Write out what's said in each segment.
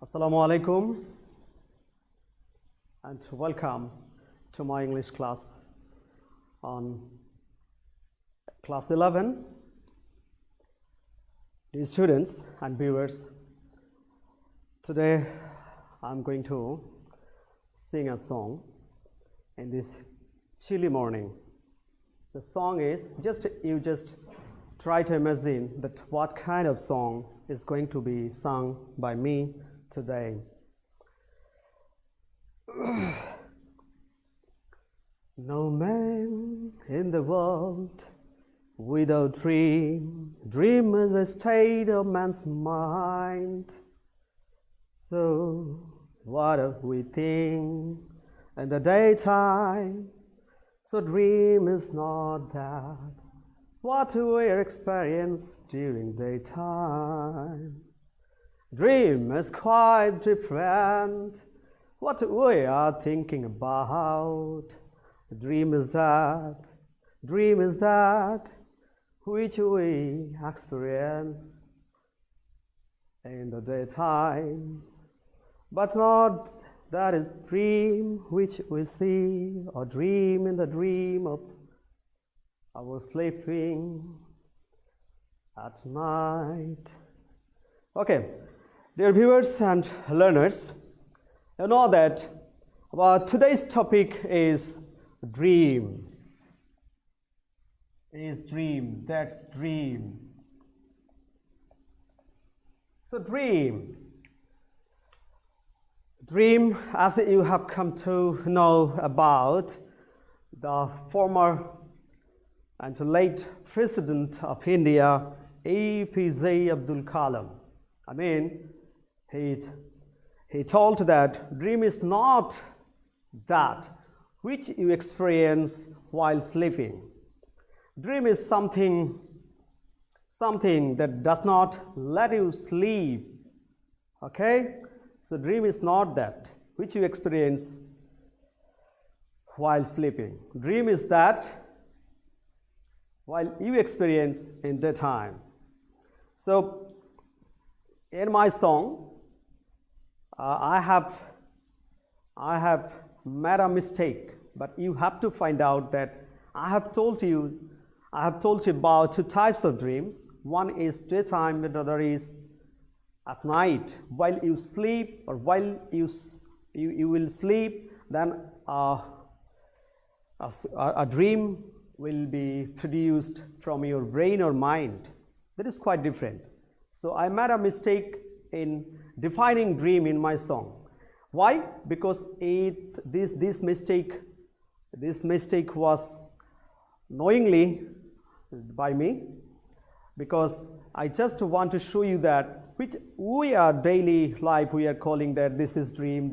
Assalamu alaikum and welcome to my English class on class 11. Dear students and viewers, today I'm going to sing a song in this chilly morning. The song is just try to imagine that what kind of song is going to be sung by me today. No man in the world without dream. Dream is a state of man's mind. So what do we think in the daytime? So dream is not that what we experience during daytime. Dream is quite different what we are thinking about. Dream is that which we experience in the daytime, but not that is dream which we see or dream in the dream of our sleeping at night. Okay, dear viewers and learners, you know that our today's topic is dream. That's dream. So dream, as you have come to know about the former and late President of India, APJ Abdul Kalam. I mean, he told that dream is not that which you experience while sleeping. Dream is something that does not let you sleep. Okay? So dream is not that which you experience while sleeping. Dream is that while you experience in daytime. So in my song, I have made a mistake, but you have to find out that I have told you about two types of dreams. One is daytime, and the other is at night. While you sleep, or while you will sleep, then a dream will be produced from your brain or mind. That is quite different. So I made a mistake in defining dream in my song. Why? Because this mistake was knowingly by me, because I just want to show you that which we are daily life we are calling that this is dream,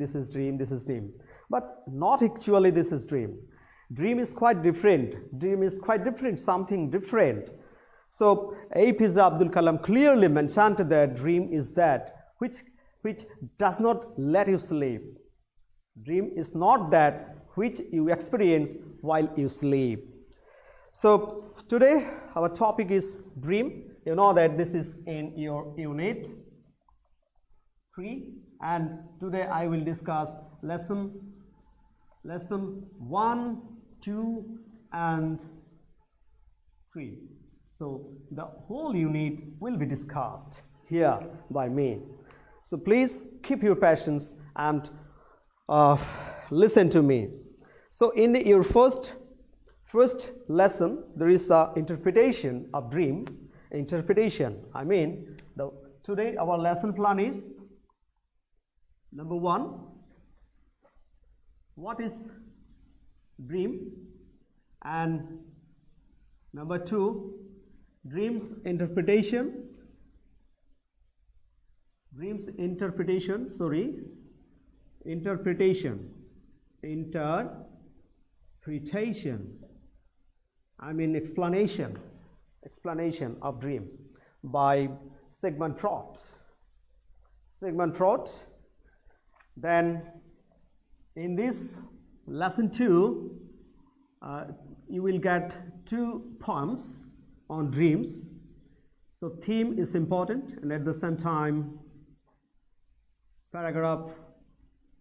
but not actually this is dream. Dream is quite different. Something different. So APJ Abdul Kalam clearly mentioned that dream is that which does not let you sleep. Dream is not that which you experience while you sleep. So today our topic is dream. You know that this is in your Unit-3, and today I will discuss lesson 1, 2 and 3. So the whole unit will be discussed here by me. So please keep your patience and listen to me. So in your first lesson, there is the interpretation of dream. I mean, today our lesson plan is number 1, what is dream, and number 2, dreams interpretation. I mean explanation of dream by Sigmund Freud. Then in this lesson 2, you will get 2 poems on dreams. So theme is important, and at the same time paragraph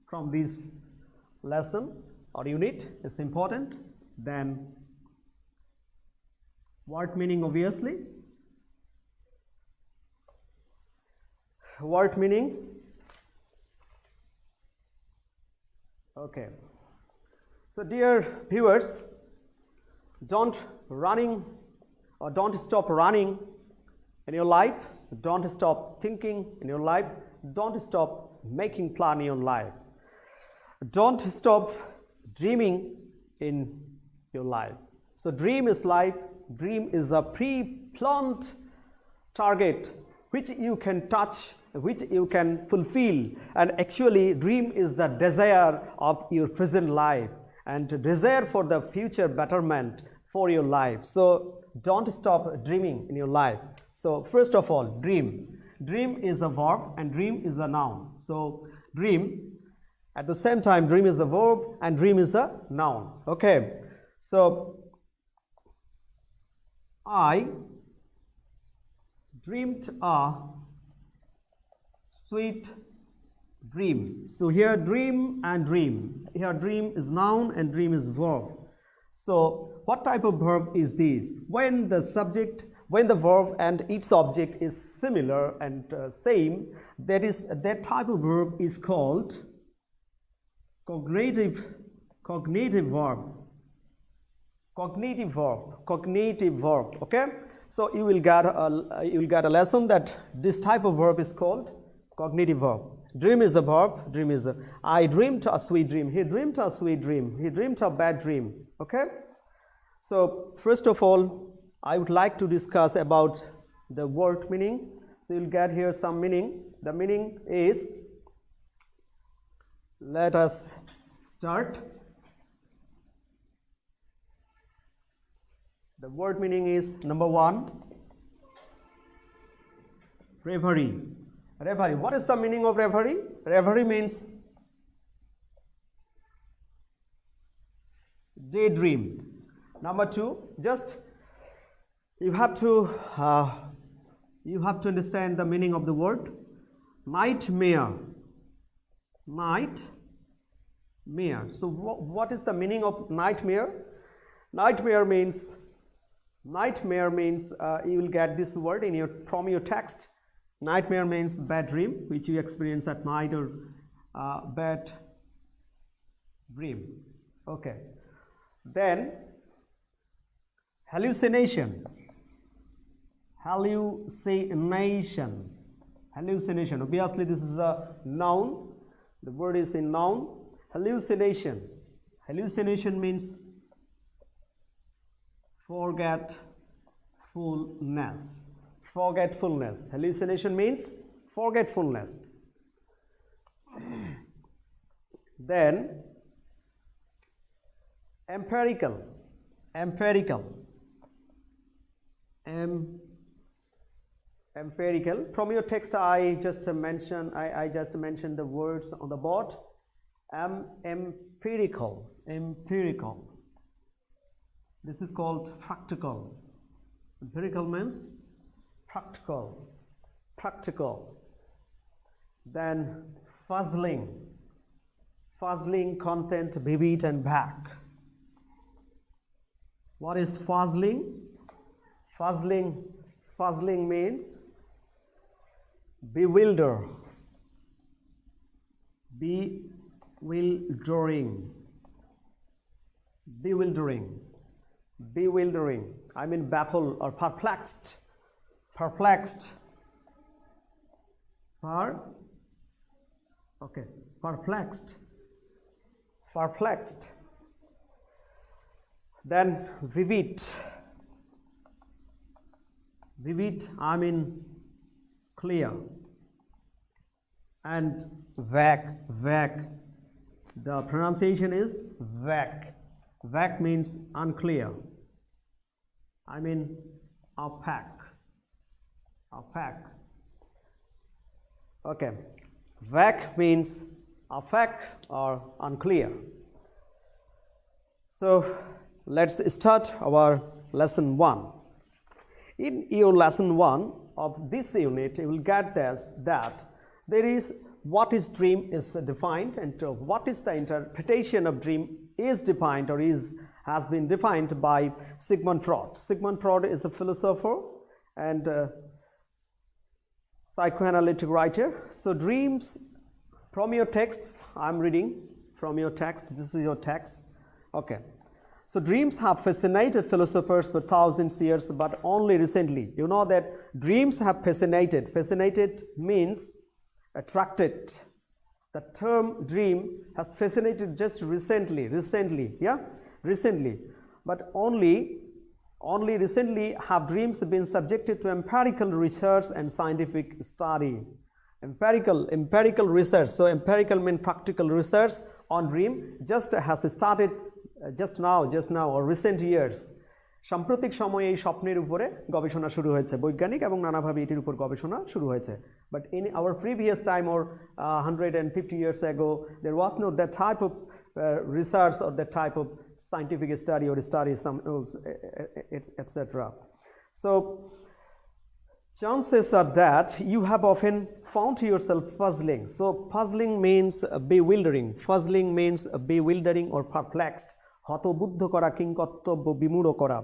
from this lesson or unit is important. Then word meaning, obviously. Word meaning. Okay. So dear viewers, don't stop running in your life. Don't stop thinking in your life. Don't stop making plan in your life. Don't stop dreaming in your life. So dream is life. Dream is a pre-planned target which you can touch, which you can fulfill, and actually dream is the desire of your present life and desire for the future betterment for your life. So don't stop dreaming in your life. So first of all, dream is a verb and dream is a noun. So dream, at the same time, dream is a verb and dream is a noun. Okay, so I dreamed a sweet dream. So here dream and dream. Here dream is noun and dream is verb. So what type of verb is this? When the subject, when the verb and its object is similar and same, that type of verb is called cognitive verb. Cognitive verb. Okay. So you will get a lesson that this type of verb is called cognitive verb. Dream is a verb. Dream is a. I dreamed a sweet dream. He dreamed a sweet dream. He dreamed a bad dream. Okay. So first of all, I would like to discuss about the word meaning. So you'll get here some meaning. The meaning is. Let us start. The word meaning is number one, reverie. Reverie. What is the meaning of reverie? Reverie means daydream. Number two, just you have to understand the meaning of the word nightmare. Nightmare. So what is the meaning of nightmare? Nightmare means you will get this word from your text. Nightmare means bad dream which you experience at night, or bad dream. Okay. Then hallucination. Hallucination. Obviously this is a noun. The word is in noun. Hallucination. Hallucination means forgetfulness. Forgetfulness. Hallucination means forgetfulness. Then empirical. From your text, I just mentioned the words on the board. Empirical. This is called practical. Empirical means practical. Then fuzzling. Content, vivid and vague. What is fuzzling? Fuzzling means bewildering. I mean baffled or perplexed. Perplexed. Then vivid. I mean clear. And vague. The pronunciation is vague. Vague means unclear. I mean opaque. Okay. Vague means opaque or unclear. So let's start our lesson 1. In your lesson 1 of this unit, you will get that there is what is dream is defined, and what is the interpretation of dream is defined or has been defined by Sigmund Freud. Sigmund Freud is a philosopher and psychoanalytic writer. So dreams, from your texts, I'm reading from your text, this is your text. Okay. So dreams have fascinated philosophers for thousands of years, but only recently. You know that dreams have fascinated. Fascinated means attracted. The term dream has fascinated just recently, yeah? Recently. But only recently have dreams been subjected to empirical research and scientific study. Empirical research. So empirical means practical research on dream just has started just now or recent years. সাম্প্রতিক সময়ে এই স্বপ্নের উপরে গবেষণা শুরু হয়েছে, বৈজ্ঞানিক এবং নানাভাবে এটির উপর গবেষণা শুরু হয়েছে. But in our previous time or 150 years ago, there was no that type of research or that type of scientific study or study some etc. So chances are that you have often found yourself puzzling. So puzzling means bewildering. Puzzling means bewildering or perplexed. হতবুদ্ধ করা, কিংকর্তব্য বিমূঢ় করা,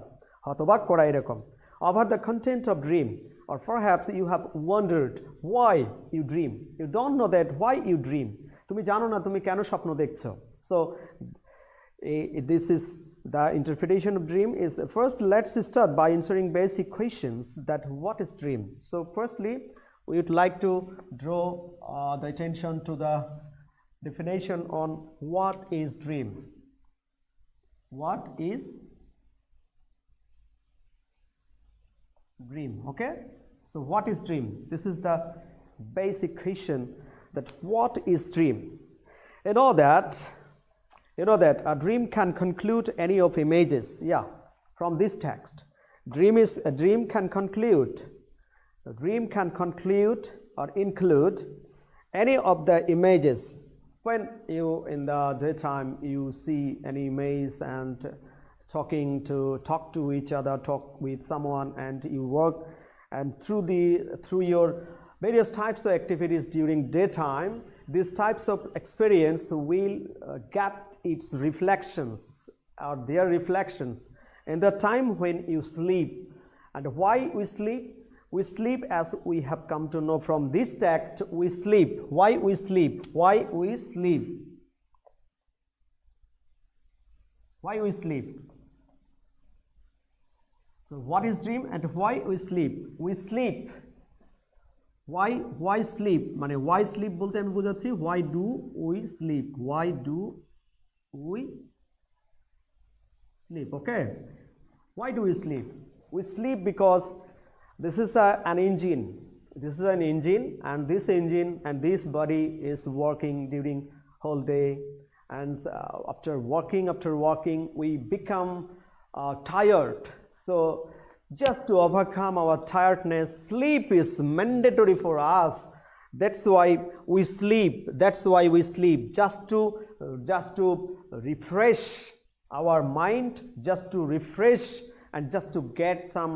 হতবাক করা এরকম. Over the content of dream, or perhaps you have wondered why you dream. You don't know that why you dream. তুমি জানো না তুমি কেন স্বপ্ন দেখছো. So this is the interpretation of dream is first let's start by answering basic questions that what is dream. So firstly we would like to draw the attention to the definition on what is dream. What is dream? Okay, so what is dream? This is the basic question, that what is dream. You know that a dream can conclude any of images, yeah, from this text. A dream can conclude or include any of the images. When you in the daytime you see any image and talk to each other, talk with someone, and you work, and through your various types of activities during daytime, these types of experience will get its reflections or their reflections in the time when you sleep. And why we sleep? We sleep, as we have come to know from this text, we sleep. Why we sleep? Why we sleep? Why we sleep? So what is dream and why we sleep? We sleep. Why sleep? মানে why sleep বলতে আমি বোঝাচ্ছি why do we sleep? Why do we sleep? Okay. Why do we sleep? We sleep because this is an engine. This is an engine, and this engine and this body is working during whole day, and after working we become tired. So just to overcome our tiredness, sleep is mandatory for us. That's why we sleep. Just to refresh our mind, just to refresh and just to get some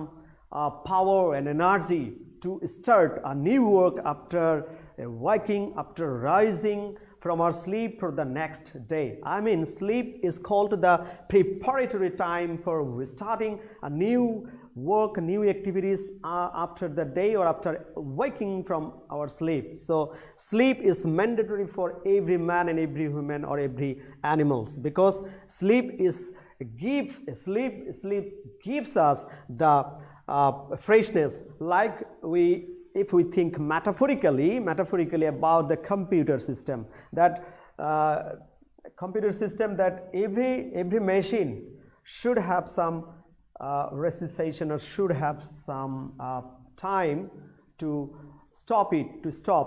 power and energy to start a new work after waking, after rising from our sleep for the next day. I mean, sleep is called the preparatory time for restarting a new work, new activities after the day or after waking from our sleep. So sleep is mandatory for every man and every woman or every animals, because sleep gives us the freshness. Like if we think metaphorically about the computer system, that every machine should have some recessation or should have some time to stop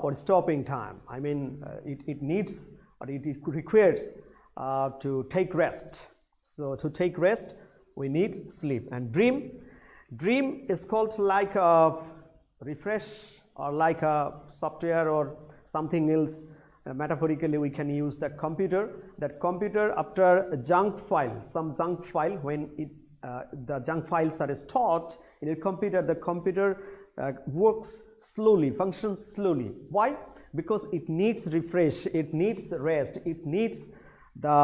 or stopping time. I mean, it needs or it requires to take rest. So to take rest we need sleep. And dream is called like a refresh or like a software or something else. Metaphorically we can use that computer after some junk file, when the junk files are stored in a computer, the computer works slowly, functions slowly. Why? Because it needs refresh, it needs rest, it needs the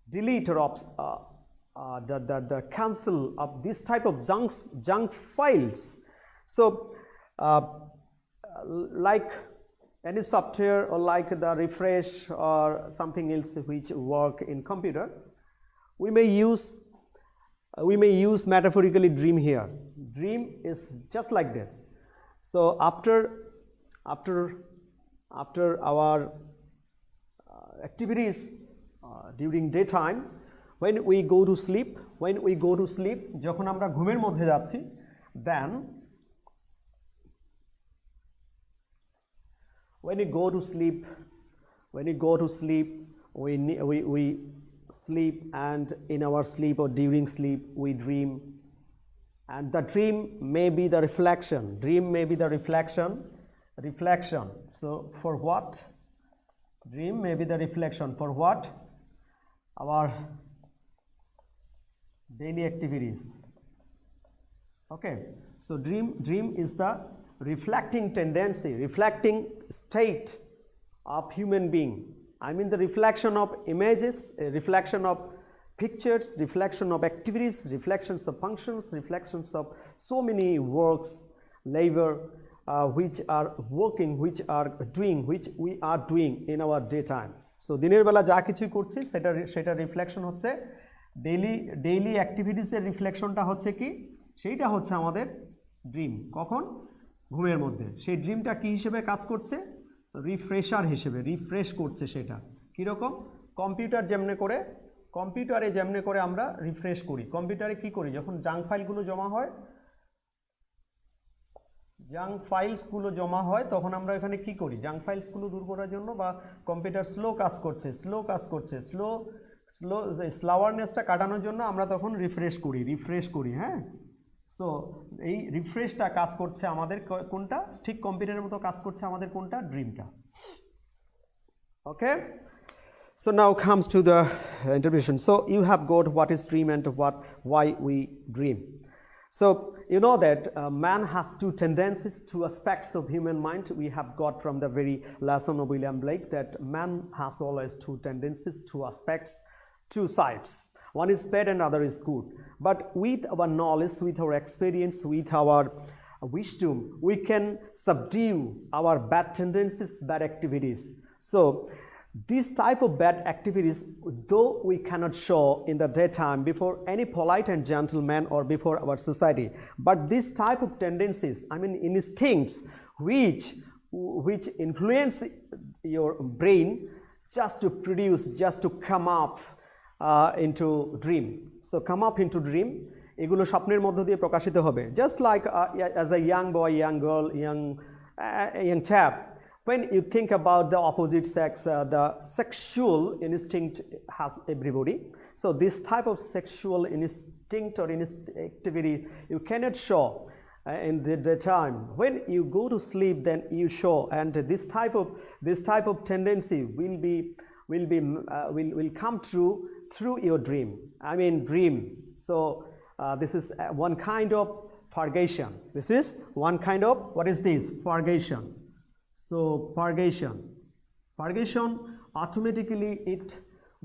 delete or the cancel of this type of junk files. So like any software or like the refresh or something else which work in computer, we may use metaphorically dream here. Dream is just like this. So after our activities during daytime, when we go to sleep, যখন আমরা ঘুমের মধ্যে যাচ্ছি, then when you go to sleep, we sleep, and in our sleep or during sleep we dream, and the dream may be the reflection. So for what? Dream may be the reflection for what? Our daily activities. Okay, so dream is the reflecting tendency, reflecting state of human being. I mean the reflection of images, reflection of pictures, reflection of activities, reflections of functions, reflections of so many works, labor, which are working, which we are doing in our daytime. So দিনের বেলা যা কিছু করছি সেটা reflection হচ্ছে daily অ্যাক্টিভিটিসের রিফ্লেকশনটা হচ্ছে কি, সেইটা হচ্ছে আমাদের ড্রিম। কখন? ঘুমের মধ্যে। সেই ড্রিমটা কি হিসেবে কাজ করছে? রিফ্রেশার হিসেবে রিফ্রেশ করছে। সেটা কীরকম? কম্পিউটারে যেমনে করে আমরা রিফ্রেশ করি। কম্পিউটারে কি করি? যখন জাঙ্ক ফাইলসগুলো জমা হয় তখন আমরা এখানে কি করি? জাঙ্ক ফাইলসগুলো দূর করার জন্য, বা কম্পিউটার স্লো কাজ করছে স্লোয়ারনেসটা কাটানোর জন্য আমরা তখন রিফ্রেশ করি। হ্যাঁ, সো এই রিফ্রেশটা কাজ করছে আমাদের কোনটা? ঠিক কম্পিউটারের মতো কাজ করছে আমাদের কোনটা? ড্রিমটা। ওকে, so now comes to the interpretation. So you have got what is dream and why we dream. So you know that man has two tendencies, two aspects of human mind. We have got from the very lesson of William Blake that man has always two tendencies, two aspects, two sides. One is bad and other is good. But with our knowledge, with our experience, with our wisdom, we can subdue our bad tendencies, bad activities. So this type of bad activities, though we cannot show in the daytime before any polite and gentleman or before our society, but this type of tendencies, I mean instincts, which influence your brain just to produce, just to come up into dream. So come up into dream, এগুলো স্বপ্নের মধ্য দিয়ে প্রকাশিত হবে। Just like as a young boy, young girl, young chap, when you think about the opposite sex, the sexual instinct has everybody. So this type of sexual instinct or activity you cannot show in the daytime. When you go to sleep, then you show, and this type of tendency will come true through your dream. I mean dream. So this is one kind of purgation. This is one kind of, what is this? Purgation. So purgation automatically it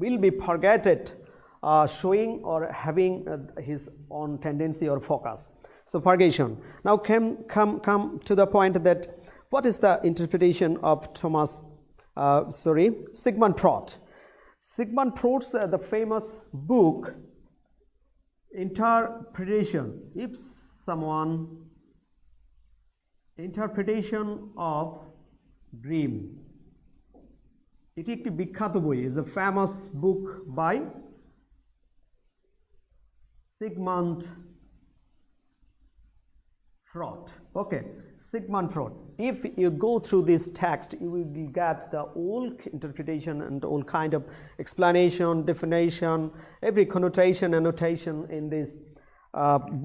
will be purgated, showing or having his own tendency or focus. So purgation. Now come to the point that what is the interpretation of Sigmund Freud. Sigmund Freud's the famous book Interpretation. If someone interpretation of dream, এটি একটি বিখ্যাত বই, is a famous book by Sigmund Freud. Okay, Sigmund Freud. If you go through this text, you will get the whole interpretation and all kind of explanation, definition, every connotation, annotation in this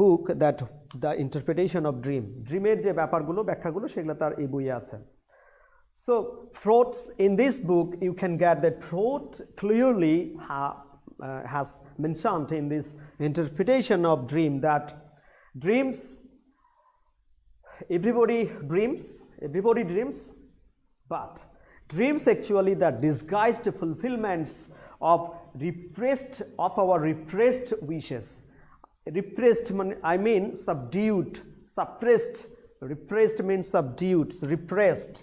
book, that the interpretation of dream. Dreamer যে ব্যাপারগুলো, ব্যাখ্যাগুলো সেগুলো তার এই বইয়ে আছে। So Freud's, in this book you can get that Freud clearly has mentioned in this interpretation of dream that dreams, everybody dreams, but dreams actually the disguised fulfillments of our repressed wishes. Repressed, I mean subdued, suppressed. Repressed means subdued, repressed.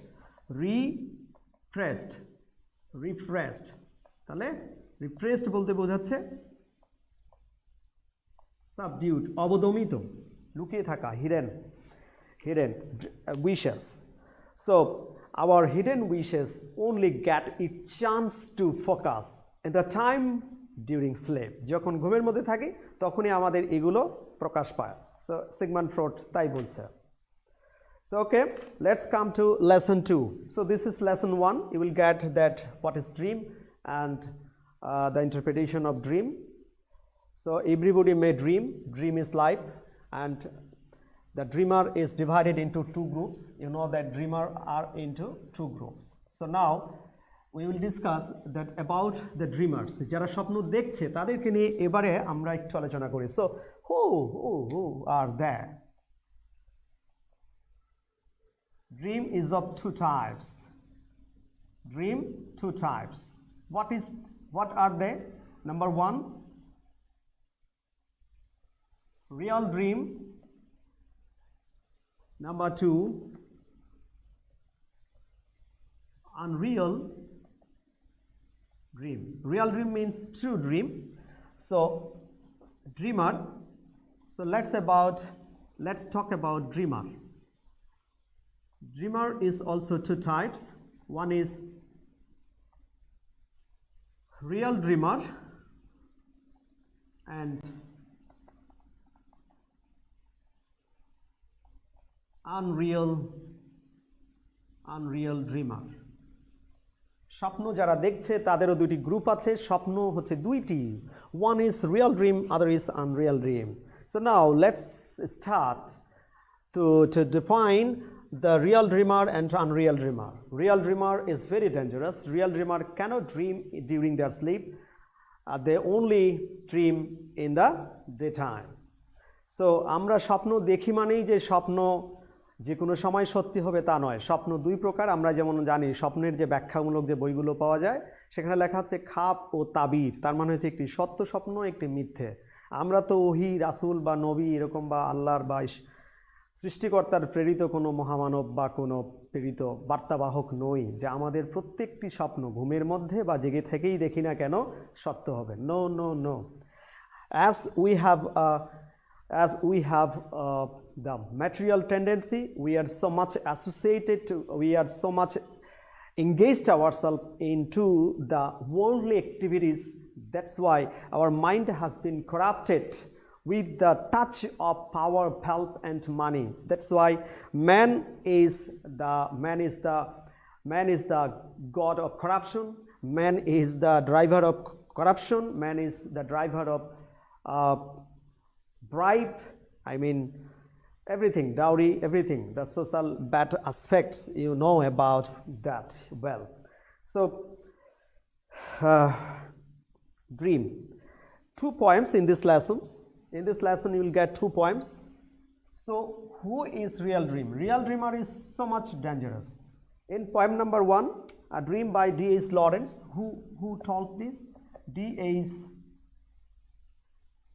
তাহলে repressed বলতে বোঝাচ্ছে subdued, অবদমিত, লুকিয়ে থাকা, hidden wishes. So our hidden wishes only get a chance to focus in the time during sleep. যখন ঘুমের মধ্যে থাকি তখনই আমাদের এগুলো প্রকাশ পায়. So Sigmund Freud তাই বলছে. So okay, let's come to lesson 2. So this is lesson 1. You will get that what is dream and the interpretation of dream. So everybody may dream. Dream is life, and the dreamer is divided into two groups. You know that dreamer are into two groups. So now we will discuss that about the dreamers. যারা স্বপ্ন দেখছে তাদেরকে নিয়ে এবারে আমরা একটু আলোচনা করি. So who are there? Dream is of two types. Dream, two types. What are they? Number 1, real dream. Number 2, unreal dream. Real dream means true dream. So dreamer. So let's talk about dreamer. Dreamer is also two types. One is real dreamer and unreal dreamer. স্বপ্ন যারা দেখছে তাদেরও দুটি group আছে. স্বপ্ন হচ্ছে দুইটি. One is real dream, other is unreal dream. So now let's start to define the real dreamer and unreal dreamer. Real dreamer is very dangerous. Real dreamer cannot dream during their sleep. They only dream in the daytime. So আমরা স্বপ্ন দেখি মানেই যে স্বপ্ন যে কোনো সময় সত্যি হবে তা নয়. স্বপ্ন দুই প্রকার. আমরা যেমন জানি স্বপ্নের যে ব্যাখ্যামূলক যে বইগুলো পাওয়া যায় সেখানে লেখা আছে খাপ ও তাবির. তার মানে হচ্ছে একটি সত্য স্বপ্ন, একটি মিথ্যে. আমরা তো ওহী, রাসূল বা নবী এরকম বা আল্লাহর বা সৃষ্টিকর্তার প্রেরিত কোনো মহামানব বা কোনো প্রেরিত বার্তাবাহক নই যে আমাদের প্রত্যেকটি স্বপ্ন ঘুমের মধ্যে বা জেগে থেকেই দেখি না কেন সত্য হবে. No. As we have the material tendency, we are so much associated to, we are so much engaged ourselves into the worldly activities. That's why our mind has been corrupted with the touch of power, wealth, and money. That's why man is the god of corruption. Man is the driver of corruption. Man is the driver of bribe. I mean everything, dowry, everything. The social bad aspects, you know about that well. So dream. 2 poems in this lessons. In this lesson you will get 2 poems. So who is real dream? Real dreamer is so much dangerous. In poem number 1, A Dream by D.H. Lawrence. Who told this? D.H.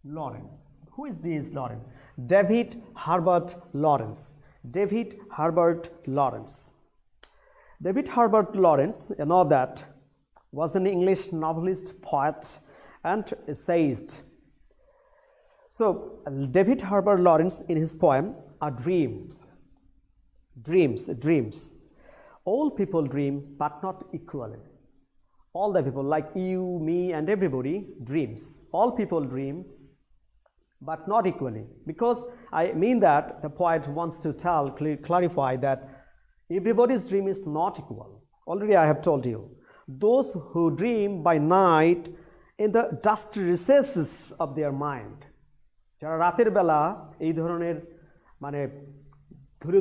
Lawrence. Who is D.H. Lawrence? David Herbert Lawrence. David Herbert Lawrence. David Herbert Lawrence, you know that, was an English novelist, poet, and essayist. So David Herbert Lawrence, in his poem, are dreams. All people dream, but not equally. All the people, like you, me, and everybody, dreams. All people dream, but not equally. Because I mean that the poet wants to clarify that everybody's dream is not equal. Already I have told you. Those who dream by night in the dusty recesses of their mind. যারা রাতের বেলা এই ধরনের মানে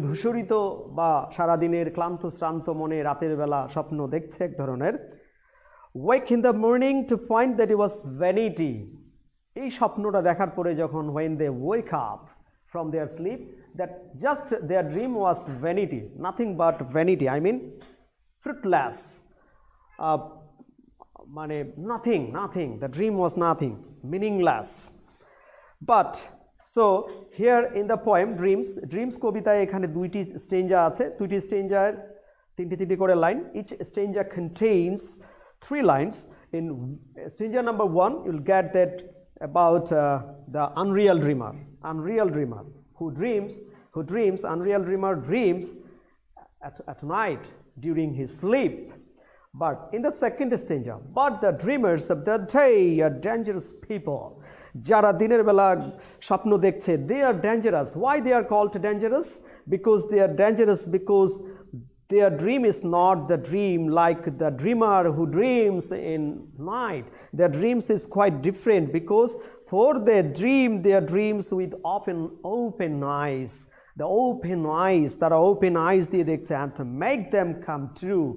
ধূসরিত বা সারাদিনের ক্লান্ত শ্রান্ত মনে রাতের বেলা স্বপ্ন দেখছে এক ধরনের, wake in the morning to find that it was vanity. এই স্বপ্নটা দেখার পরে যখন when they wake up from their sleep, that just their dream was vanity, nothing but vanity. I mean fruitless, মানে nothing. The dream was nothing, meaningless. But so here in the poem dreams কবিতায় এখানে দুইটি স্ট্যাঞ্জা আছে, দুইটি স্ট্যাঞ্জার তিনটি করে line. Each stanza contains 3 lines. In stanza number 1 you'll get that about the unreal dreamer who dreams. Unreal dreamer dreams at night during his sleep. But in the second stanza, but the dreamers of the day are dangerous people. যারা দিনের বেলা স্বপ্ন দেখছে, they are dangerous. Why they are called dangerous? Because they are dangerous because their dream is not the dream like the dreamer who dreams in night. Their dreams is quite different because for their dreams with open eyes. The open eyes, তারা open eyes দিয়ে দেখছে, and to make them come true.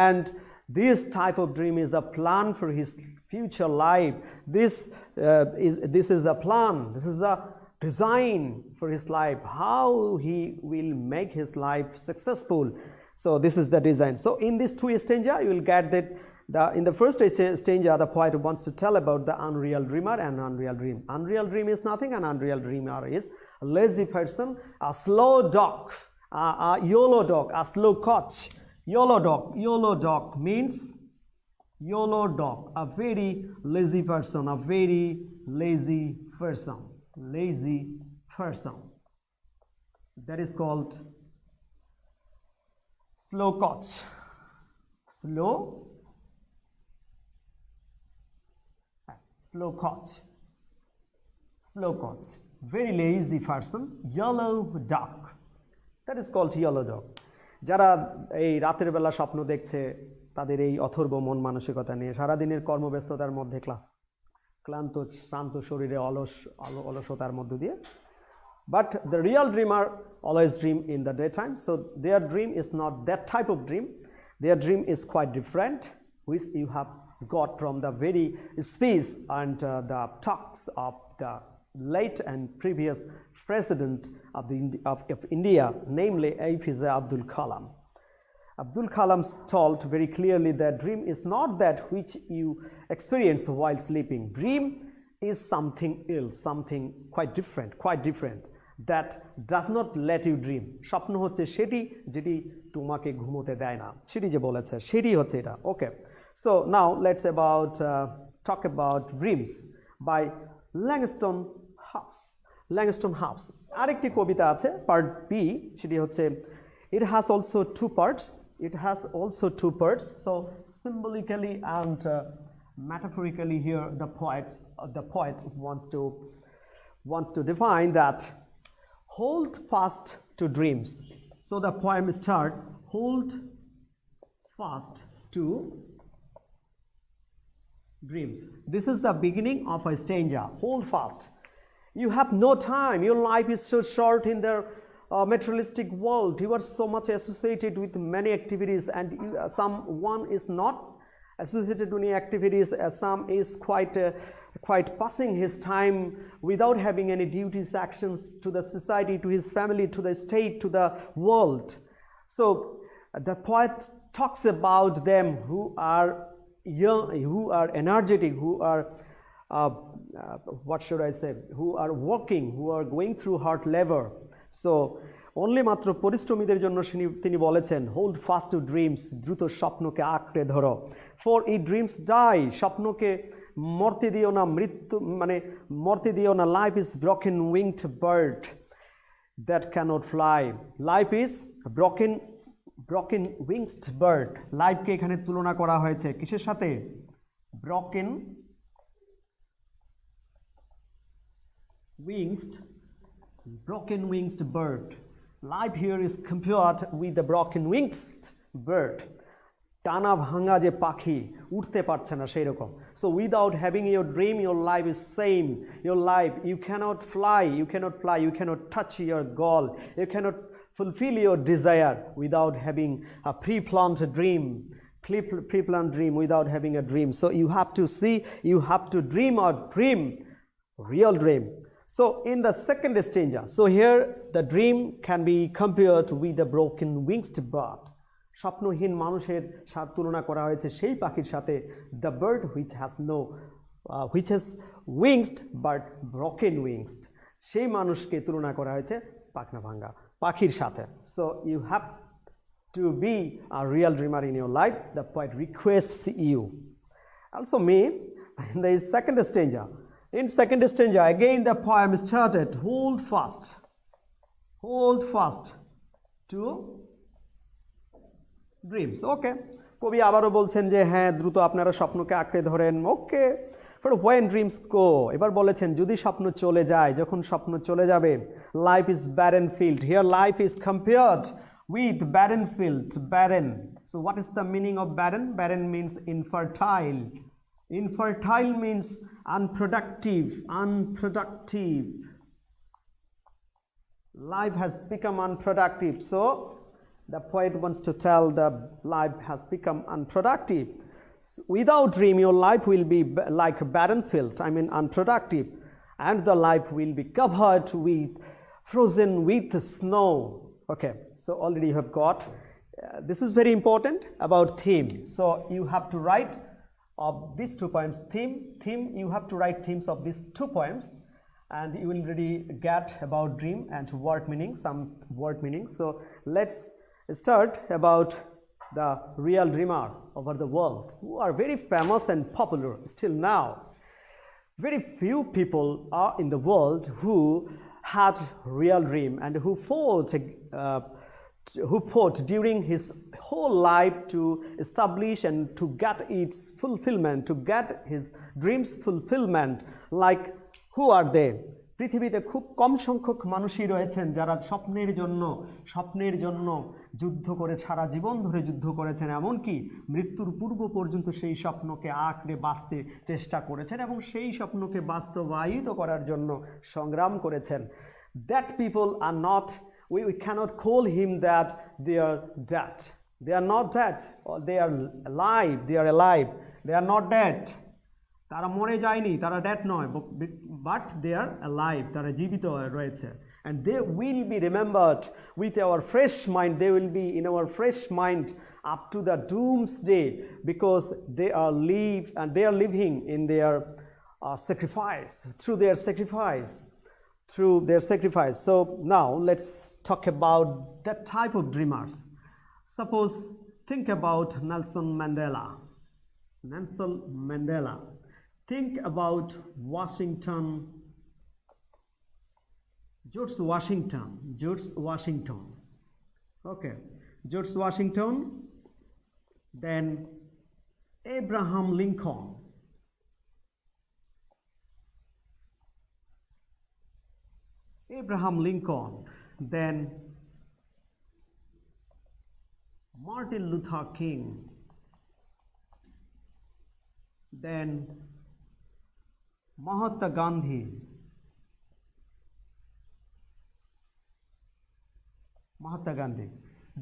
And this type of dream is a plan for his future life. This is a plan, this is a design for his life, how he will make his life successful. So this is the design. So in this 2 stanza you will get that in the first stanza the poet wants to tell about the unreal dreamer and unreal dream. Unreal dream is nothing, and unreal dreamer is a lazy person, a slow dog, a YOLO dog, a slow coach. YOLO dog means YOLO dog, a very lazy person, lazy person. That is called slow coach. Slow coach, very lazy person. Yellow dog, that is called yellow dog. যারা এই রাতের বেলা স্বপ্ন দেখছে, তাদের এই অথর্ব মন মানসিকতা নিয়ে সারাদিনের কর্মব্যস্ততার মধ্যে ক্লান্ত শ্রান্ত শরীরে অলসতার মধ্য দিয়ে, but the real dreamer always dream in the daytime. So their dream is not that type of dream. Their dream is quite different, which you have got from the very speech and the talks of the late and previous president of India, namely APJ Abdul Kalam. Abdul Kalam told very clearly that dream is not that which you experience while sleeping. Dream is something else, something quite different that does not let you dream. স্বপ্ন হচ্ছে সেটি যেটি তোমাকে ঘুমোতে দেয় না, সেটি যে বলেছে সেটি হচ্ছে এটা. Okay, so now let's talk about dreams by Lession-1 আরেকটি কবিতা আছে পার্ট বি, সেটি হচ্ছে it has also 2 parts. So symbolically and metaphorically here the poet wants to define that hold fast to dreams. So the poem starts, hold fast to dreams. This is the beginning of a stanza. Hold fast. You have no time. Your life is so short in the materialistic world. You are so much associated with many activities, and someone is not associated with any activities. Some is quite passing his time without having any duties, actions to the society, to his family, to the state, to the world. So the poet talks about them who are young, who are energetic, who are who are working, who are going through hard labor. So only মাত্র পরিশ্রমীদের জন্য তিনি বলেছেন hold fast to dreams, দ্রুত স্বপ্নকে আঁকড়ে ধরো. For E dreams die, স্বপ্নকে মরতে দিও না, মরতে দিও না. Life is broken winged bird that cannot fly. Life is broken winged bird. লাইফকে এখানে তুলনা করা হয়েছে কিসের সাথে? Broken winged bird. Life here is compared with the broken winged bird. টানা ভাঙা যে পাখি উঠতে পারছে না সেই রকম. So without having your dream, your life is same. Your life, you cannot fly, you cannot touch your goal, you cannot fulfill your desire without having a pre-planned dream. pre-planned dream without having a dream. So you have to see, you have to dream or dream, real dream. So in the second stanza, so here the dream can be compared with a broken winged bird. স্বপ্নহীন মানুষের সাথে তুলনা করা হয়েছে সেই পাখির সাথে, the bird which has wings but broken wings. সেই মানুষকে তুলনা করা হয়েছে পাখনা ভাঙ্গা পাখির সাথে. So you have to be a real dreamer in your life. The poet requests you. Also me, in the second stanza. In second stanza, again the poem started, hold fast to dreams. Okay. কবি আবারও বলছেন যে হ্যাঁ দ্রুত আপনারা স্বপ্নকে আঁকড়ে ধরেন. ওকে. But when dreams go, এবার বলেছেন যদি স্বপ্ন চলে যায়, যখন স্বপ্ন চলে যাবে, life is barren field. Here life is compared with barren field. Barren. So what is the meaning of barren? Barren means infertile. Infertile means unproductive. Life has become unproductive. So the poet wants to tell the life has become unproductive. So without dream, your life will be like a barren field, unproductive, and the life will be covered with, frozen with snow. Okay, so already you have got, this is very important about theme. So you have to write of these 2 poems, theme, you have to write themes of these 2 poems, and you will already get about dream and word meaning, some word meaning. So let's start about the real dreamer over the world who are very famous and popular still now. Very few people are in the world who had real dream and who fought during his whole life to establish and to get its fulfillment, to get his dreams fulfillment. Like, who are they? পৃথিবীতে খুব কম সংখ্যক মানুষই রয়েছেন যারা স্বপ্নের জন্য যুদ্ধ করে সারা জীবন ধরে যুদ্ধ করেছেন, এমনকি মৃত্যুর পূর্ব পর্যন্ত সেই স্বপ্নকে আঁকড়ে বাঁচতে চেষ্টা করেছেন এবং সেই স্বপ্নকে বাস্তবায়িত করার জন্য সংগ্রাম করেছেন. That people are not, we cannot call him that they are dead. They are not dead, or they are alive. They are not dead. তারা মরে যায়নি, তারা ডেড নয়, বাট দে আর অ্যালাইভ, তারা জীবিত রয়েছে. And they will be remembered with our fresh mind. They will be in our fresh mind up to the doomsday, because they are living in their sacrifice, through their sacrifice. So now let's talk about that type of dreamers. Suppose, think about Nelson Mandela. Think about George Washington. Okay, George Washington, then Abraham Lincoln, then Martin Luther King, then Mahatma Gandhi,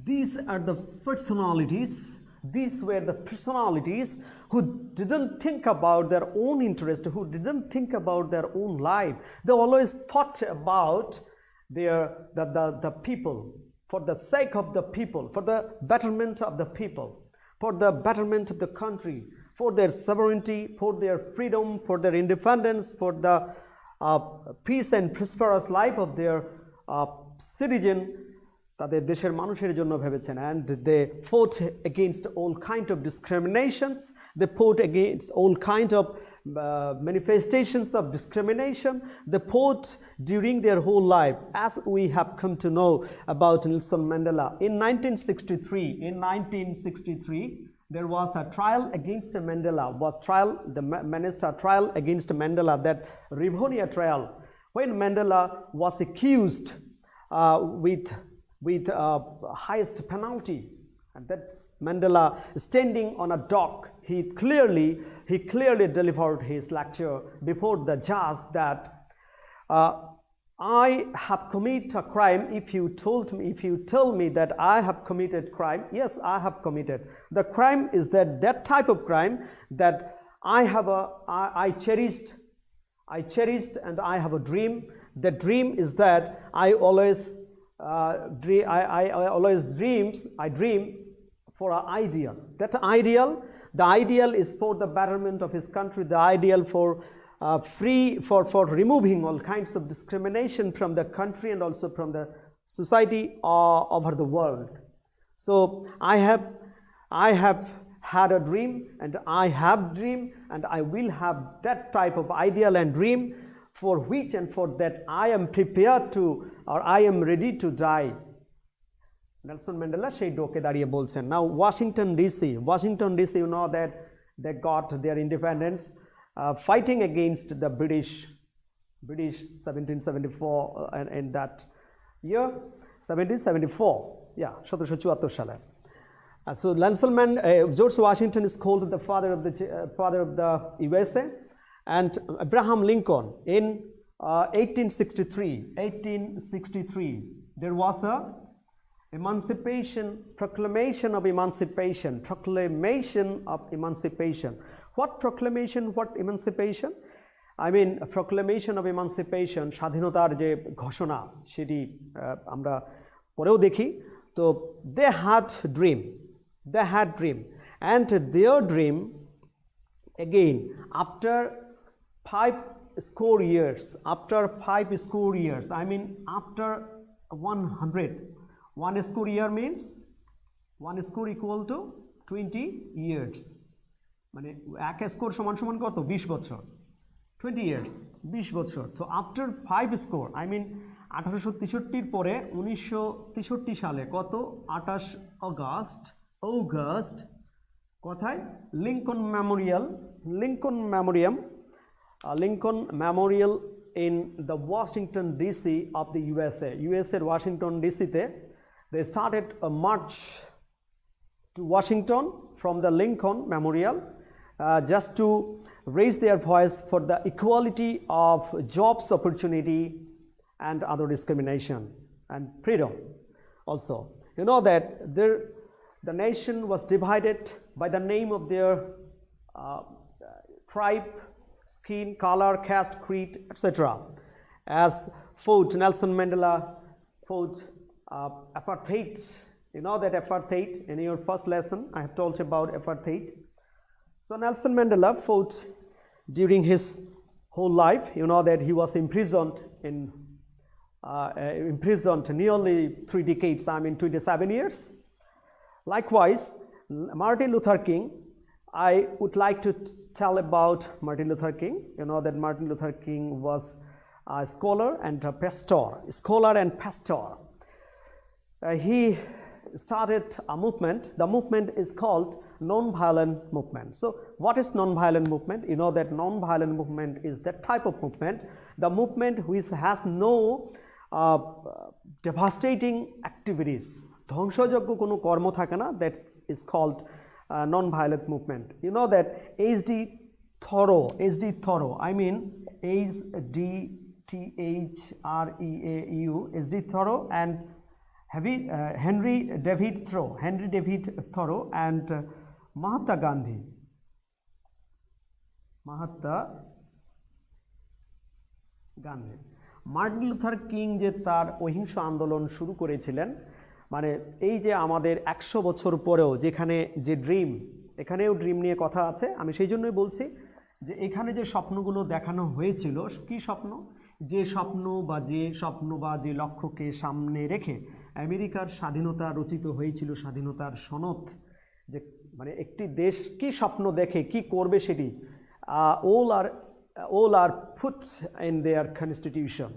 These are the personalities, these were the personalities who didn't think about their own interest, who didn't think about their own life. They always thought about the people, for the sake of the people, for the betterment of the people, for the betterment of the country, for their sovereignty, for their freedom, for their independence, for the peace and prosperous life of their citizen. তাদের দেশের মানুষের জন্য ভেবেছেন, and they fought against all kind of discriminations, they fought against all kind of manifestations of discrimination, they fought during their whole life, as we have come to know about Nelson Mandela. In 1963 there was a trial against Mandela, trial against Mandela, that Rivonia trial, when Mandela was accused with highest penalty, and that's Mandela standing on a dock. He clearly delivered his lecture before the judge that I have committed a crime. If you tell me that I have committed crime, yes, I have committed. The crime is that type of crime that I cherished, and I have a dream. The dream is that I dream for an ideal. That ideal, the ideal is for the betterment of his country. The ideal for removing all kinds of discrimination from the country and also from the society over the world. So I have had a dream, and I have dream, and I will have that type of ideal and dream for which and for that I am prepared to, or I am ready to die. Nelson Mandela সেই Doke দাঁড়িয়ে বলছেন। Now Washington DC, you know that they got their independence fighting against the British 1774 and that year 1774, yeah, 1774 সালে। So George Washington is called the father of the USA, and Abraham Lincoln in 1863 there was a proclamation of emancipation. What proclamation, what emancipation? I mean a proclamation of emancipation, স্বাধীনতার যে ঘোষণা, সেটি আমরা পরেও দেখি। তো they had dream, and their dream again after 5 score years, I mean after 100. 1 score year means 1 score equal to 20 years. মানে এক স্কোর সমান সমান কত? 20 বছর। 20 years, 20 বছর। তো আফটার 5 স্কোর, আই মিন 1863 পরে 1963 সালে কত? 28 অগাস্ট কোথায়? Lincoln Memorial in the Washington DC of the USA Washington DC তে they started a march to Washington from the Lincoln Memorial just to raise their voice for the equality of jobs opportunity and other discrimination and freedom. Also, you know that the nation was divided by the name of their tribe, skin color, caste, creed, etc. As Nelson Mandela fought apartheid. You know that apartheid, in your first lesson I have told you about apartheid. So Nelson Mandela fought during his whole life. You know that he was imprisoned nearly 3 decades, I mean 27 years. Likewise, Martin Luther King, I would like to tell about Martin Luther King. You know that Martin Luther King was a scholar and pastor. He started a movement. The movement is called non-violent movement. So what is non-violent movement? You know that non-violent movement is that type of movement, the movement which has no devastating activities. ধ্বংসযোগ্য কোনো কর্ম থাকে না, that is called non-violent movement. You know that H.D. Thoreau, I mean H.D.T.H.R.E.A.U, H.D. Thoreau and Henry David Thoreau and Mahatma Gandhi. Martin Luther king যে তার অহিংস আন্দোলন শুরু করেছিলেন, মানে এই যে আমাদের 100 বছর পরেও যেখানে যে ড্রিম, এখানেও ড্রিম নিয়ে কথা আছে। আমি সেই জন্যই বলছি যে এখানে যে স্বপ্নগুলো দেখানো হয়েছিল, কি স্বপ্ন? যে স্বপ্ন বা যে লক্ষ্যকে সামনে রেখে আমেরিকার স্বাধীনতা রচিত হয়েছিল, স্বাধীনতার সনদ, যে মানে একটি দেশ কি স্বপ্ন দেখে, কি করবে, সেটি all are put in their constitution.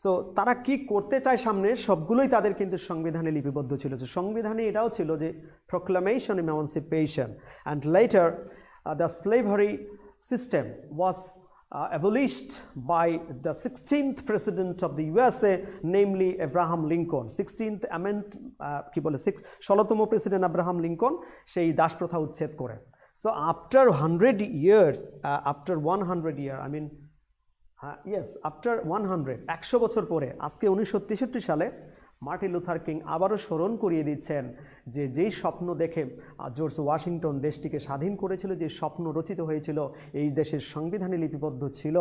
So তারা কি করতে চায় সামনে, সবগুলোই তাদের কিন্তু সংবিধানে লিপিবদ্ধ ছিল। সংবিধানে এটাও ছিল যে proclamation of emancipation, and later the slavery system was abolished by the 16th president of the USA, namely Abraham Lincoln. 16th amendment কি বলে 16তম প্রেসিডেন্ট আব্রাহাম লিঙ্কন সেই দাস প্রথা উচ্ছেদ করে। So after 100 years, I mean হ্যাঁ, ইয়েস, আফটার 100 বছর পরে আজকে 1963 সালে মার্টিন লুথার কিং আবারও স্মরণ করিয়ে দিচ্ছেন যে যেই স্বপ্ন দেখে জর্জ ওয়াশিংটন দেশটিকে স্বাধীন করেছিল, যে স্বপ্ন রচিত হয়েছিল, এই দেশের সংবিধানে লিপিবদ্ধ ছিল,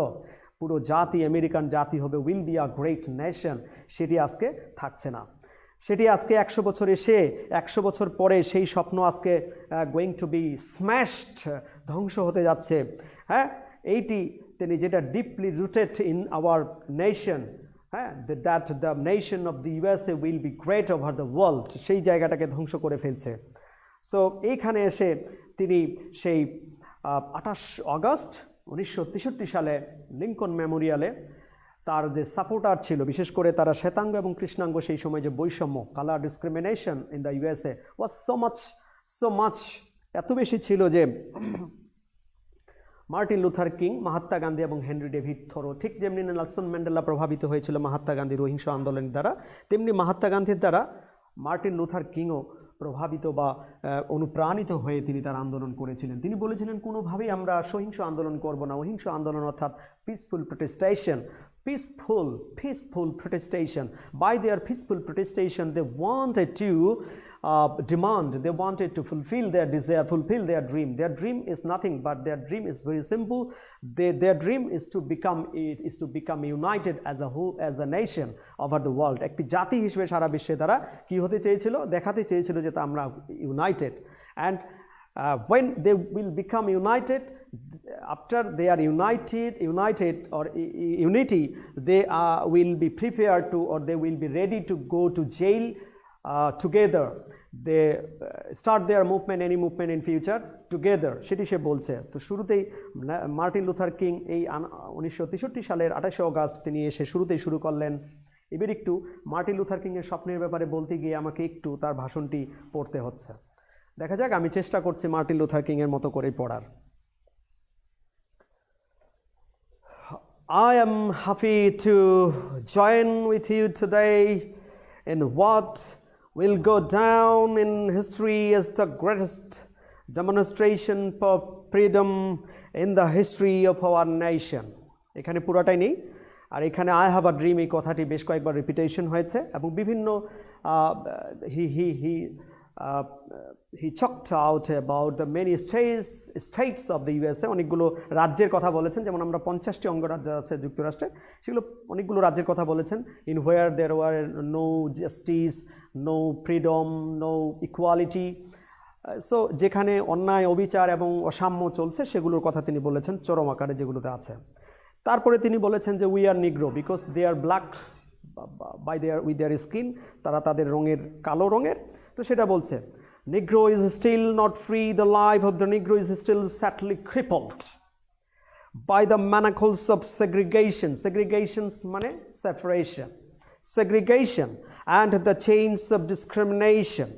পুরো জাতি আমেরিকান জাতি হবে, will be a great nation, সেটি আজকে থাকছে না। সেটি আজকে 100 বছর এসে 100 বছর পরে সেই স্বপ্ন আজকে গোয়িং টু বি স্ম্যাশড, ধ্বংস হতে যাচ্ছে। হ্যাঁ, এইটি তিনি যেটা deeply rooted in our nation, হ্যাঁ, that the nation of the USA will be great over the world, সেই জায়গাটাকে ধ্বংস করে ফেলছে। সো এইখানে এসে তিনি সেই 28 আগস্ট 1963 সালে লিঙ্কন মেমোরিয়ালে তার যে সাপোর্টার ছিল, বিশেষ করে তারা শ্বেতাঙ্গ এবং কৃষ্ণাঙ্গ, সেই সময় যে বৈষম্য, colour discrimination in the USA was so much এত বেশি ছিল যে Martin Luther king, Mahatma Gandhi এবং হেনরি ডেভিড থোরো, ঠিক যেমনি নেলসন ম্যান্ডেলা প্রভাবিত হয়েছিল মহাত্মা গান্ধীর অহিংস আন্দোলনের দ্বারা, তেমনি মহাত্মা গান্ধীর দ্বারা মার্টিন লুথার কিংও প্রভাবিত বা অনুপ্রাণিত হয়ে তিনি তার আন্দোলন করেছিলেন। তিনি বলেছিলেন, কোনোভাবেই আমরা সহিংস আন্দোলন করব না, অহিংস আন্দোলন অর্থাৎ peaceful প্রোটেস্টেশন, peaceful protestation. By their peaceful protestation, they wanted to they wanted to fulfill their desire, fulfill their dream. Their dream is nothing but their dream is very simple. Their dream is to become united as a whole, as a nation over the world. একটি জাতি হিসেবে সারা বিশ্বে তারা কি হতে চেয়েছিল, দেখাতে চেয়েছিল যে আমরা united. And when they will become united, after they are united or unity, they will be prepared to, or they will be ready to go to jail together. They start their movement, any movement in future together, সেটি সে বলছে। তো শুরুতেই Martin Luther king এই 1963 সালের 28 August তিনি এসে শুরুতেই শুরু করলেন। এবার একটু মার্টিন লুথার কিং এর স্বপ্নের ব্যাপারে বলতে গিয়ে আমাকে একটু তার ভাষণটি পড়তে হচ্ছে। দেখা যাক, আমি চেষ্টা করছি মার্টিন লুথার কিং এর মতো করেই পড়ার। I am happy to join with you today in what will go down in history as the greatest demonstration for freedom in the history of our nation. এখানে পুরোটাই নেই, আর এখানে I have a dream এই কথাটি বেশ কয়েকবার repetition হয়েছে এবং বিভিন্ন he talked out about the many states of the USA, অনেকগুলো রাজ্যের কথা বলেছেন, যেমন আমরা 50টি অঙ্গরাজ্য আছে যুক্তরাষ্ট্রে, সেগুলো অনেকগুলো রাজ্যের কথা বলেছেন। in where there were no justice, no freedom, no equality, so যেখানে অন্যায়, অবিচার এবং অসাম্য চলছে সেগুলোর কথা তিনি বলেছেন চরম আকারে, যেগুলোতে আছে। তারপরে তিনি বলেছেন যে we are Negro because they are black with their skin, তারা তাদের রঙের, কালো রঙের। তো সেটা বলছে Negro is still not free, the life of the Negro is still sadly crippled by the manacles of segregation মানে segregation and the chains of discrimination.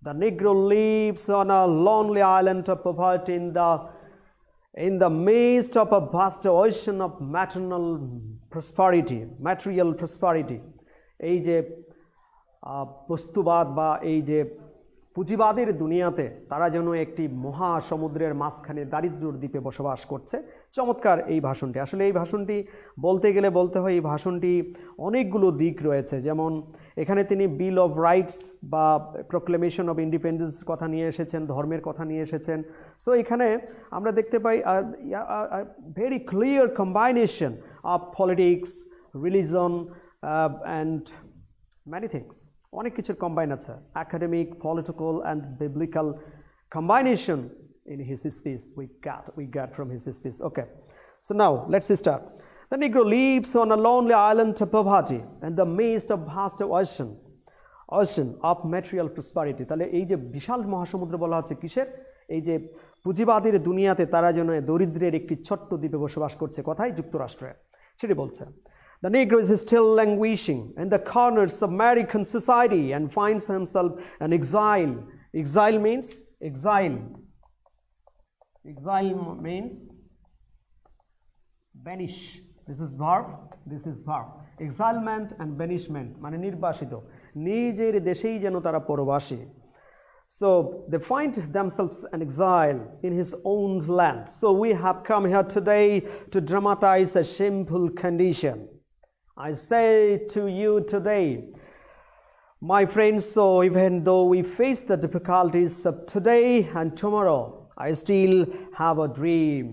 The Negro lives on a lonely island of poverty in the midst of a vast ocean of material prosperity. এই যে বস্তুবাদ বা এই যে পুঁজিবাদের দুনিয়াতে তারা যেন একটি মহাসমুদ্রের মাঝখানে দারিদ্র্যর দ্বীপে বসবাস করছে। চমৎকার এই ভাষণটি। আসলে এই ভাষণটি বলতে গেলে বলতে হয় এই ভাষণটি অনেকগুলো দিক রয়েছে, যেমন এখানে তিনি বিল অফ রাইটস বা প্রোক্লেমেশন অফ ইন্ডিপেন্ডেন্স কথা নিয়ে এসেছেন, ধর্মের কথা নিয়ে এসেছেন। সো এখানে আমরা দেখতে পাই very clear combination of politics, religion and many things, অনেক কিছুর কম্বাইন আছে, academic, political and biblical combination in his speech we got from his speech. Okay, so now let's start. The Negro lives on a lonely island of poverty in the midst of vast ocean of material prosperity. তাহলে এই যে বিশাল মহাসমুদ্র বলা হচ্ছে কিসের? এই যে পুঁজিবাদের দুনিয়াতে তারা যেন দরিদ্রের একটি ছোট্ট দ্বীপে বসবাস করছে, কোথায়? যুক্তরাষ্ট্রে, সেটি বলছে। The Negro is still languishing in the corners of American society and finds himself in exile. Exile means banish. This is verb. Exilement and banishment মানে নির্বাসিত, নিজের দেশেই যেন তারা পরবাসী। So they find themselves an exile in his own land. So we have come here today to dramatize a shameful condition. I say to you today, my friends, so even though we face the difficulties of today and tomorrow, I still have a dream.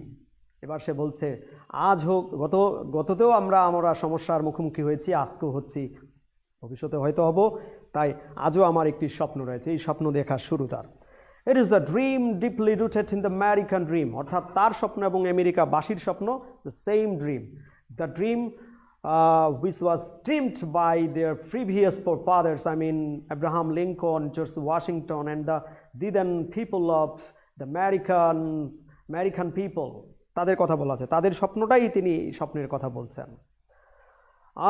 এবার সে বলছে আজ হোক গততেও আমরা সমস্যার মুখোমুখি হয়েছি, আজকেও হচ্ছি, ভবিষ্যতে হয়তো হব, তাই আজও আমার একটি স্বপ্ন রয়েছে, এই স্বপ্ন দেখা শুরু তার। It is a dream deeply rooted in the American dream, অর্থাৎ তার স্বপ্ন এবং আমেরিকাবাসীর স্বপ্ন, the same dream, the dream which was dreamed by their previous forefathers, I mean Abraham Lincoln, George Washington, and the then people of the American people. তাদের কথা বলা আছে, তাদের স্বপ্নটাই তিনি স্বপ্নের কথা বলছেন।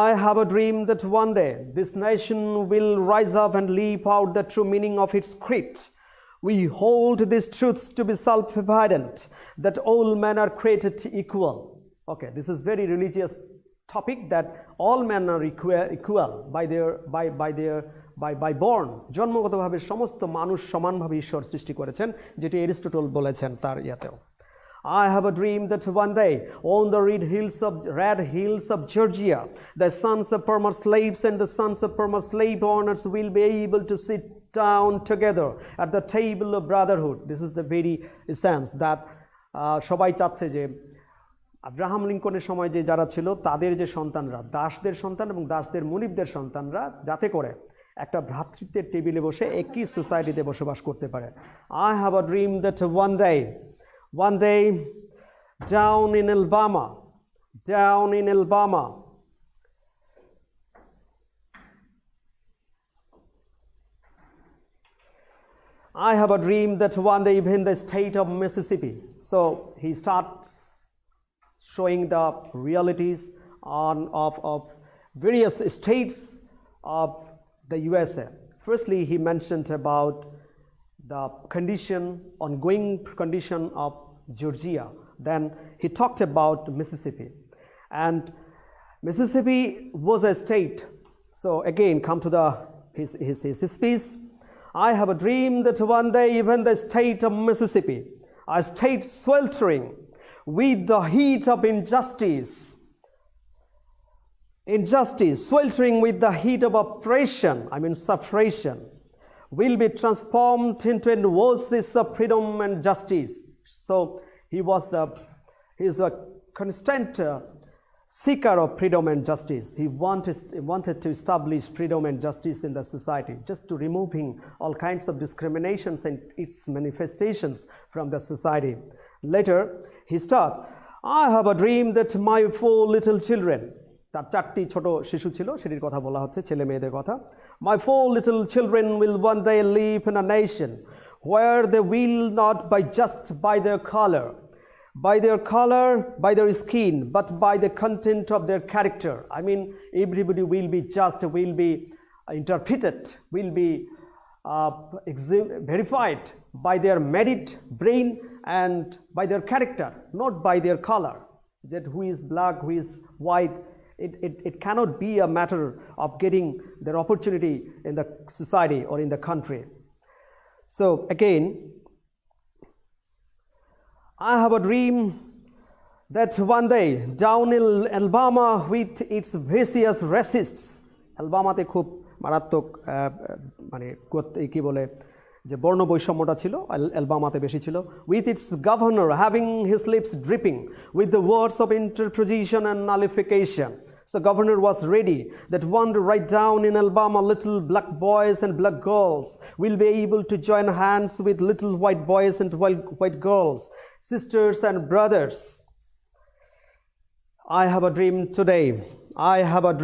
I have a dream that one day this nation will rise up and leap out the true meaning of its creed. We hold these truths to be self-evident, that all men are created equal. Okay, this is very religious topic, that all men are equal by born. জন্মগতভাবে সমস্ত মানুষ সমানভাবে ঈশ্বর সৃষ্টি করেছেন, যেটি Aristotle বলেছেন তার ইয়াতেও। I have a dream that one day on the red hills of Georgia, the sons of former slaves and the sons of former slave owners will be able to sit down together at the table of brotherhood. This is the very essence that সবাই চাচ্ছে যে Abraham লিঙ্কনের সময় যে যারা ছিল তাদের যে সন্তানরা, দাসদের সন্তান এবং দাসদের মুনিবদের সন্তানরা, যাতে করে একটা ভ্রাতৃত্বের টেবিলে বসে একই সোসাইটিতে বসবাস করতে পারে। I have a dream that one day down in Alabama, I have a dream that one day in the state of Mississippi, so he starts showing the realities of various states of the USA. Firstly, he mentioned about the ongoing condition of Georgia. Then he talked about Mississippi. And Mississippi was a state. So again, come to his speech. I have a dream that one day even the state of Mississippi, a state sweltering with the heat of injustice, sweltering with the heat of oppression, I mean suppression, will be transformed into an oasis of freedom and justice. So he is a constant seeker of freedom and justice. He wanted to establish freedom and justice in the society, just to removing all kinds of discriminations and its manifestations from the society. Later, he started, I have a dream that my 4 little children, তার 4টি ছোট শিশু ছিল, সেটির কথা বলা হচ্ছে, ছেলে মেয়েদের কথা। My 4 little children will one day live in a nation where they will not by their color, by their skin, but by the content of their character. I mean, everybody will be just, will be interpreted, will be verified by their merit, brain, and by their character, not by their color. That who is black, who is white, it cannot be a matter of getting their opportunity in the society or in the country. So again, I have a dream that one day down in Alabama with its vicious racists, Alabama-তে খুব মারাত্মক মানে কি বলে যে বর্ণ বৈষম্যটা ছিল অ্যালবামাতে বেশি ছিল, with its governor having his lips dripping with the words of interposition and nullification. So governor was ready that one day right down in Alabama little black boys and black girls will be able to join hands with little white boys and white girls, sisters and brothers. I have a dream today. I have a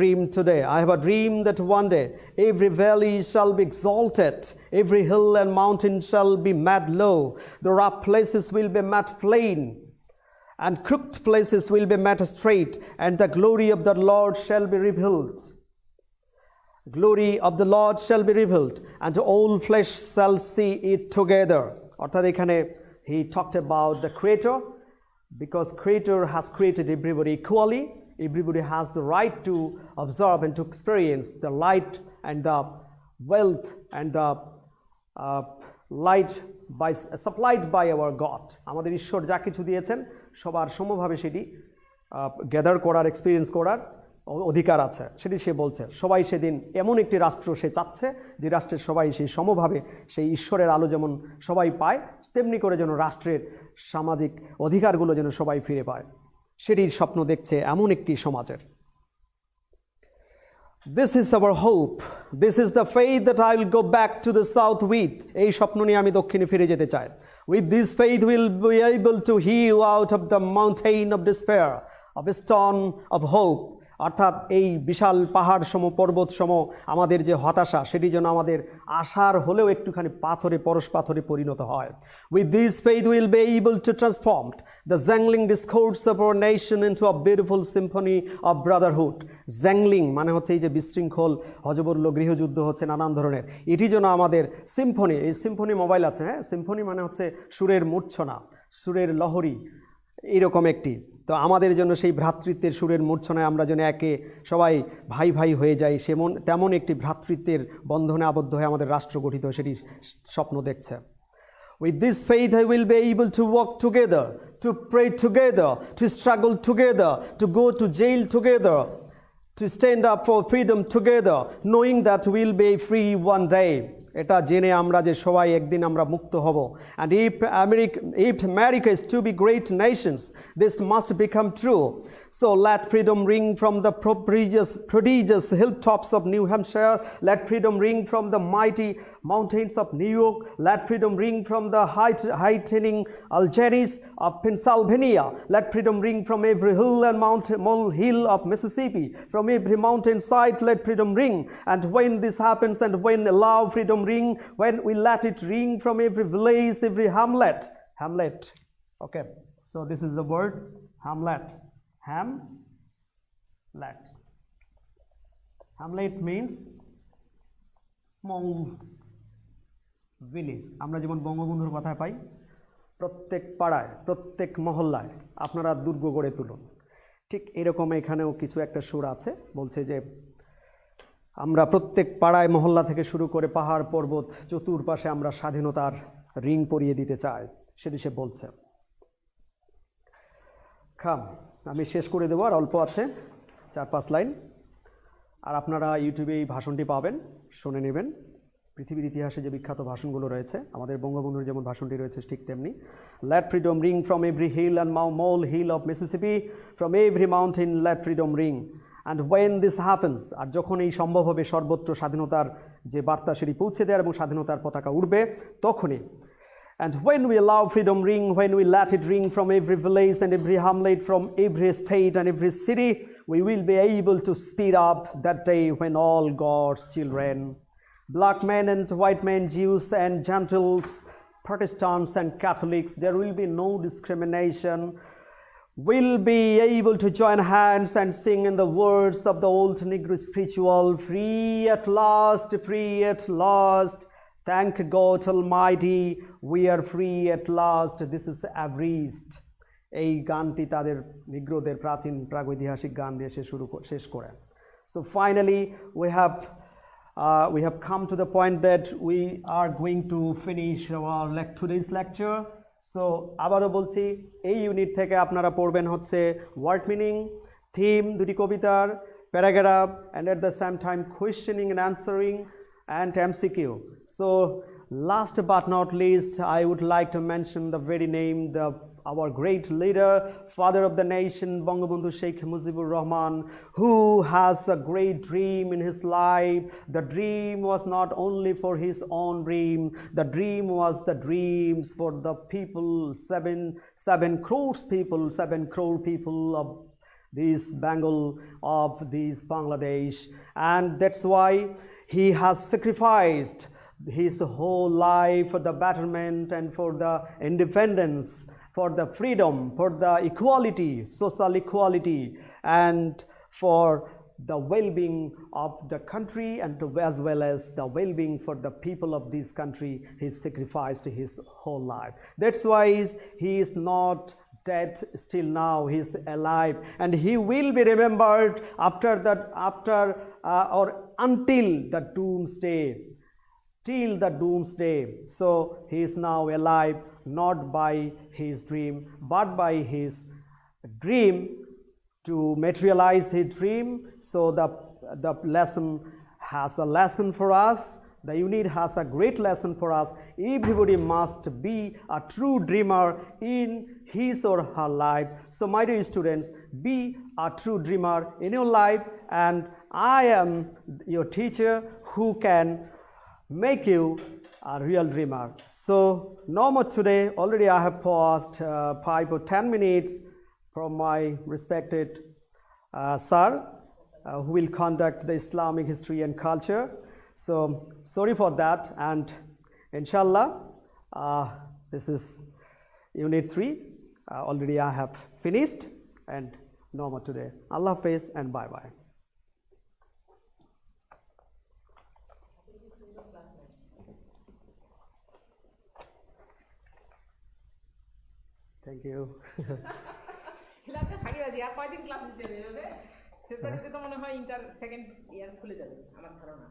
dream that one day every valley shall be exalted, every hill and mountain shall be made low, the rough places will be made plain, and crooked places will be made straight, and the glory of the Lord shall be revealed. Glory of the Lord shall be revealed, and all flesh shall see it together. অর্থাৎ এখানে he talked about the Creator, because Creator has created everybody equally. Everybody has the right to observe and to experience the light and the wealth and the supplied by our God. আমাদের ঈশ্বর যা কিছু দিয়েছেন সবার সমভাবে সেটি gather করার, experience করার অধিকার আছে, সেটি সে বলছে। সবাই সেদিন এমন একটি রাষ্ট্র সে চাচ্ছে যে রাষ্ট্রের সবাই সেই সমভাবে সেই ঈশ্বরের আলো যেমন সবাই পায়, তেমনি করে যেন রাষ্ট্রের সামাজিক অধিকারগুলো যেন সবাই ফিরে পায়, সেটির স্বপ্ন দেখছে এমন একটি সমাজের। This is our hope. This is the faith that I will go back to the south with. এই স্বপ্ন নিয়ে আমি দক্ষিণে ফিরে যেতে চাই। With this faith we will be able to hew out of the mountain of despair, of a stone of hope. অর্থাৎ এই বিশাল পাহাড় সম, পর্বত সম আমাদের যে হতাশা, সেটি যেন আমাদের আশার হলেও একটুখানি পাথরে, পরশ পাথরে পরিণত হয়। With this faith we will be able to transform the jangling discourse of our nation into a beautiful symphony of brotherhood. Jangling মানে হচ্ছে এই যে বিশৃঙ্খল, হযবরল গৃহযুদ্ধ হচ্ছে নানান ধরনের, এটি যেন আমাদের সিম্ফনি, এই সিম্ফনি মোবাইল আছে, হ্যাঁ, সিম্ফনি মানে হচ্ছে সুরের মূর্ছনা, সুরের লহরী, এইরকম একটি। তো আমাদের জন্য সেই ভ্রাতৃত্বের সুরের মূর্ছনায় আমরা যেন একে সবাই ভাই ভাই হয়ে যাই, তেমন একটি ভ্রাতৃত্বের বন্ধনে আবদ্ধ হয়ে আমাদের রাষ্ট্র গঠিত, সেটি স্বপ্ন দেখছে। With this faith I will be able to walk together, to pray together, to struggle together, to go to jail together, to stand up for freedom together, knowing that we will be free one day. এটা জেনে আমরা যে সবাই একদিন আমরা মুক্ত হব। And if America is to be great nations, this must become true. So let freedom ring from the prodigious hilltops of New Hampshire. Let freedom ring from the mighty mountains of New York. Let freedom ring from the heightening Alleghenies of Pennsylvania. Let freedom ring from every hill and molehill of Mississippi. From every mountain side, let freedom ring. And when this happens, and when allow freedom ring, when we let it ring from every village, every hamlet. Okay, so this is the word hamlet. Hamlet means small village. আমরা যেমন বঙ্গবন্ধুর কথায় পাই, প্রত্যেক পাড়ায়, প্রত্যেক মহল্লায় আপনারা দুর্গ গড়ে তুলুন, ঠিক এরকম এখানেও কিছু একটা সুর আছে, বলছে যে আমরা প্রত্যেক পাড়ায় মহল্লা থেকে শুরু করে পাহাড় পর্বত চতুর্পাশে আমরা স্বাধীনতার রিং পরিয়ে দিতে চাই, সেটি সে বলছে। আমি শেষ করে দেবো, আর অল্প আছে, 4-5 লাইন, আর আপনারা ইউটিউবে এই ভাষণটি পাবেন, শুনে নেবেন। পৃথিবীর ইতিহাসে যে বিখ্যাত ভাষণগুলো রয়েছে, আমাদের বঙ্গবন্ধুর যেমন ভাষণটি রয়েছে ঠিক তেমনি। Let freedom ring from every hill and molehill of Mississippi, from every mountain let freedom ring. And when this happens, আর যখন এই সম্ভব হবে সর্বত্র স্বাধীনতার যে বার্তা সেটি পৌঁছে দেওয়ার এবং স্বাধীনতার পতাকা উড়বে, তখনই। And when we allow freedom ring, when we let it ring from every village and every hamlet, from every state and every city, we will be able to speed up that day when all God's children, black men and white men, Jews and Gentiles, Protestants and Catholics, there will be no discrimination, will be able to join hands and sing in the words of the old Negro spiritual, free at last, free at last. Thank God Almighty, we are free at last. This is Averist. এই গানটি তাদের নিগ্রোদের প্রাচীন প্রাগৈতিহাসিক গান দিয়ে শেষ করে। So finally we have come to the point that we are going to finish our today's lecture. So আবারও বলছি, এই ইউনিট থেকে আপনারা পড়বেন হচ্ছে ওয়ার্ড মিনিং, থিম, দুটি কবিতার, paragraph, and at the same time questioning and answering, and MCQ. So last but not least, I would like to mention the very name, our great leader, father of the nation, Bangabandhu Sheikh Mujibur Rahman, who has a great dream in his life. The dream was not only for his own dream, the dream was the dreams for the people, 7 crore people of this Bengal, of this Bangladesh. And that's why he has sacrificed his whole life for the betterment and for the independence, for the freedom, for the equality, social equality, and for the well-being of the country, and as well as the well-being for the people of this country. He sacrificed his whole life. That's why he is not dead still now, he is alive, and he will be remembered or until the doomsday. till the doomsday. So he is now alive not by his dream but by his dream to materialize his dream. So the lesson has a lesson for us. The unit has a great lesson for us. Everybody must be a true dreamer in his or her life. So my dear students, be a true dreamer in your life, and I am your teacher who can make you a real dreamer. So no more today. Already I have paused 5 or 10 minutes from my respected sir who will conduct the Islamic history and culture. So sorry for that, and inshallah this is unit 3. Already I have finished, and no more today. Allah Hafiz and bye bye. Thank you. ক্লাসে থাকি বাজি আর কয়দিন class দিতে হবে ফেব্রুয়ারিতে তো মনে হয় ইন্টার সেকেন্ড ইয়ার খুলে যাবে আমার ধারণা